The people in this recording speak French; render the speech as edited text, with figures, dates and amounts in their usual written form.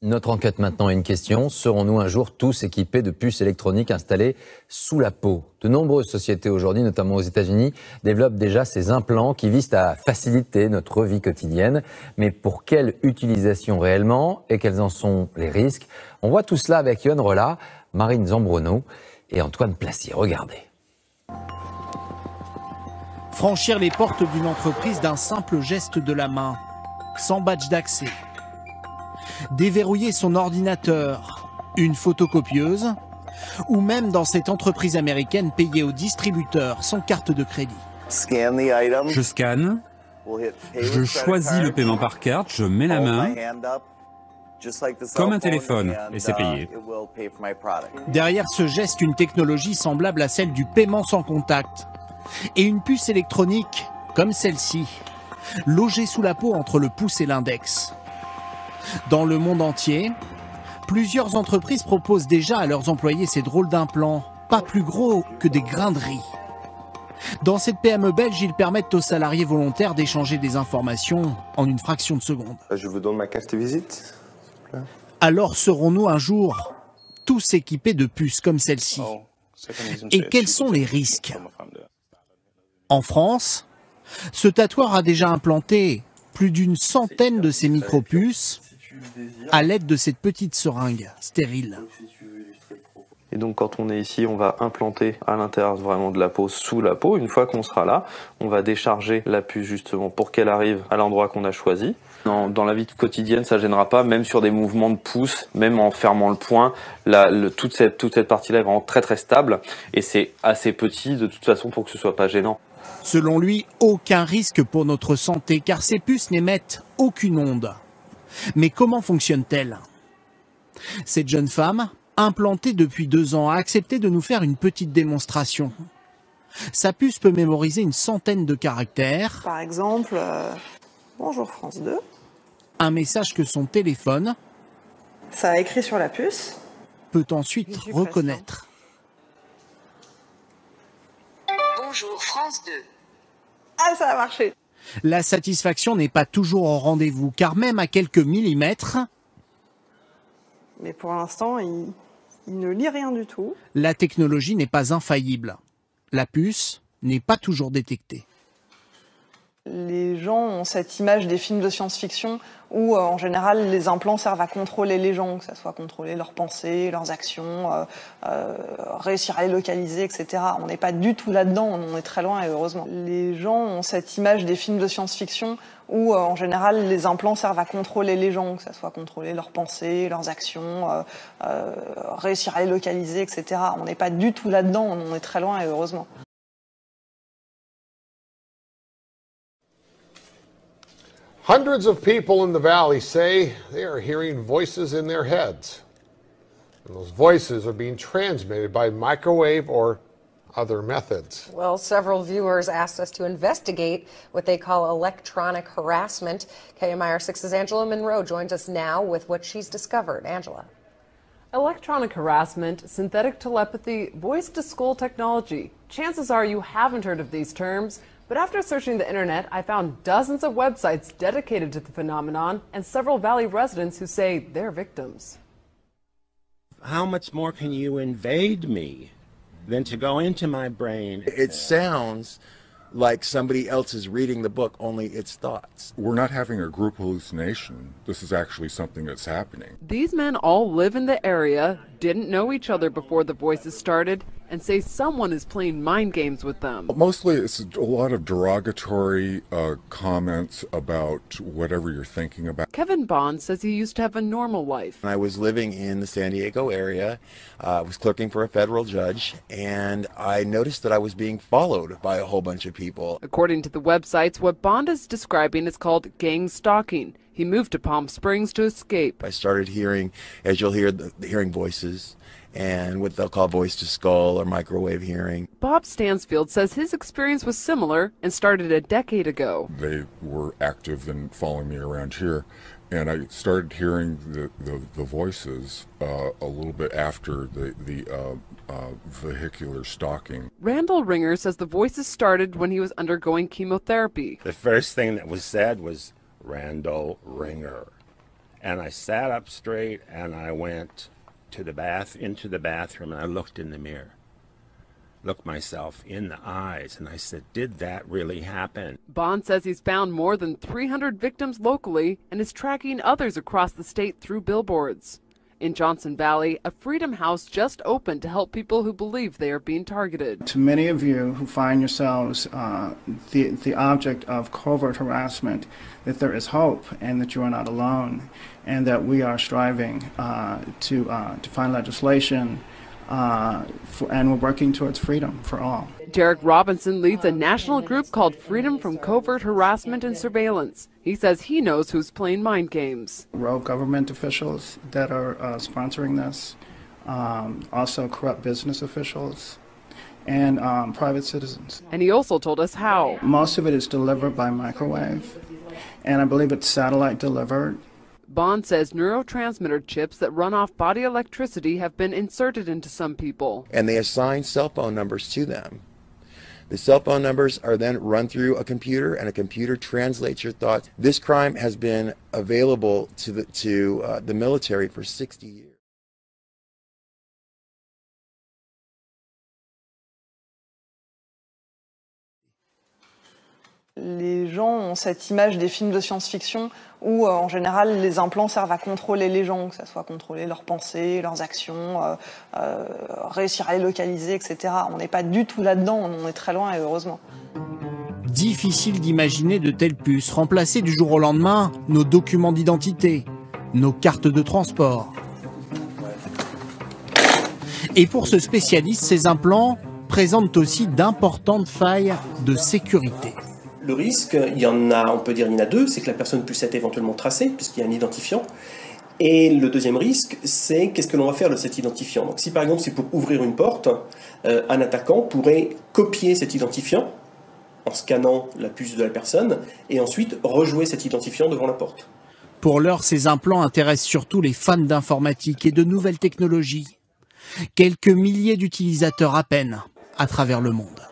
Notre enquête maintenant a une question. Serons-nous un jour tous équipés de puces électroniques installées sous la peau? De nombreuses sociétés aujourd'hui, notamment aux États-Unis, développent déjà ces implants qui visent à faciliter notre vie quotidienne. Mais pour quelle utilisation réellement et quels en sont les risques? On voit tout cela avec Yoann Rolla, Marine Zambrono et Antoine Placier. Regardez. Franchir les portes d'une entreprise d'un simple geste de la main, sans badge d'accès. Déverrouiller son ordinateur, une photocopieuse, ou même dans cette entreprise américaine payer au distributeur sans carte de crédit. Je scanne, je choisis le paiement par carte, je mets la main, comme un téléphone, et c'est payé. Derrière ce geste, une technologie semblable à celle du paiement sans contact. Et une puce électronique, comme celle-ci, logée sous la peau entre le pouce et l'index. Dans le monde entier, plusieurs entreprises proposent déjà à leurs employés ces drôles d'implants, pas plus gros que des grains de riz. Dans cette PME belge, ils permettent aux salariés volontaires d'échanger des informations en une fraction de seconde. Je vous donne ma carte de visite. Alors serons-nous un jour tous équipés de puces comme celle-ci? Et quels sont les risques? En France, ce tatoueur a déjà implanté plus d'une centaine de ces micro-puces à l'aide de cette petite seringue stérile. Et donc quand on est ici, on va implanter à l'intérieur vraiment de la peau, sous la peau. Une fois qu'on sera là, on va décharger la puce justement pour qu'elle arrive à l'endroit qu'on a choisi. Dans la vie quotidienne, ça gênera pas, même sur des mouvements de pouce, même en fermant le poing, toute cette partie-là est vraiment très très stable et c'est assez petit de toute façon pour que ce soit pas gênant. Selon lui, aucun risque pour notre santé car ces puces n'émettent aucune onde. Mais comment fonctionne-t-elle? Cette jeune femme, implantée depuis 2 ans, a accepté de nous faire une petite démonstration. Sa puce peut mémoriser une centaine de caractères. Par exemple, bonjour France 2. Un message que son téléphone, ça a écrit sur la puce, peut ensuite reconnaître. Bonjour France 2. Ah, ça a marché. La satisfaction n'est pas toujours au rendez-vous, car même à quelques millimètres, mais pour l'instant, il ne lit rien du tout. La technologie n'est pas infaillible. La puce n'est pas toujours détectée. Les gens ont cette image des films de science-fiction où, en général, les implants servent à contrôler les gens, que ça soit contrôler leurs pensées, leurs actions, réussir à les localiser, etc. On n'est pas du tout là-dedans, on est très loin et heureusement. Les gens ont cette image des films de science-fiction où, en général, les implants servent à contrôler les gens, que ça soit contrôler leurs pensées, leurs actions, réussir à les localiser, etc. On n'est pas du tout là-dedans, on est très loin et heureusement. Hundreds of people in the valley say they are hearing voices in their heads. And those voices are being transmitted by microwave or other methods. Well, several viewers asked us to investigate what they call electronic harassment. KMIR6's Angela Monroe joins us now with what she's discovered. Angela. Electronic harassment, synthetic telepathy, voice-to-skull technology. Chances are you haven't heard of these terms. But after searching the internet, I found dozens of websites dedicated to the phenomenon and several Valley residents who say they're victims. How much more can you invade me than to go into my brain? It sounds like somebody else is reading the book, only it's thoughts. We're not having a group hallucination. This is actually something that's happening. These men all live in the area, didn't know each other before the voices started, and say someone is playing mind games with them. Mostly it's a lot of derogatory comments about whatever you're thinking about. Kevin Bond says he used to have a normal life. I was living in the San Diego area, I was clerking for a federal judge, and I noticed that I was being followed by a whole bunch of people. According to the websites, what Bond is describing is called gang stalking. He moved to Palm Springs to escape. I started hearing, as you'll hear, hearing voices and what they'll call voice-to-skull or microwave hearing. Bob Stansfield says his experience was similar and started a decade ago. They were active in following me around here, and I started hearing the voices a little bit after the vehicular stalking. Randall Ringer says the voices started when he was undergoing chemotherapy. The first thing that was said was Randall Ringer. And I sat up straight and I went to into the bathroom, and I looked in the mirror. Looked myself in the eyes, and I said, did that really happen? Bond says he's found more than 300 victims locally and is tracking others across the state through billboards. In Johnson Valley, a Freedom House just opened to help people who believe they are being targeted. To many of you who find yourselves the object of covert harassment, that there is hope and that you are not alone, and that we are striving to find legislation and we're working towards freedom for all. Derek Robinson leads a national group called Freedom from Covert Harassment and Surveillance. He says he knows who's playing mind games. Rogue government officials that are sponsoring this, also corrupt business officials, and private citizens. And he also told us how. Most of it is delivered by microwave, and I believe it's satellite delivered. Bond says neurotransmitter chips that run off body electricity have been inserted into some people. And they assign cell phone numbers to them. The cell phone numbers are then run through a computer, and a computer translates your thoughts. This crime has been available to the military for 60 years. Les gens ont cette image des films de science-fiction où, en général, les implants servent à contrôler les gens, que ce soit contrôler leurs pensées, leurs actions, réussir à les localiser, etc. On n'est pas du tout là-dedans, on est très loin et heureusement. Difficile d'imaginer de telles puces remplacer du jour au lendemain nos documents d'identité, nos cartes de transport. Et pour ce spécialiste, ces implants présentent aussi d'importantes failles de sécurité. Le risque, il y en a, on peut dire il y en a deux, c'est que la personne puisse être éventuellement tracée, puisqu'il y a un identifiant. Et le deuxième risque, c'est qu'est-ce que l'on va faire de cet identifiant. Donc si par exemple c'est pour ouvrir une porte, un attaquant pourrait copier cet identifiant en scannant la puce de la personne et ensuite rejouer cet identifiant devant la porte. Pour l'heure, ces implants intéressent surtout les fans d'informatique et de nouvelles technologies. Quelques milliers d'utilisateurs à peine à travers le monde.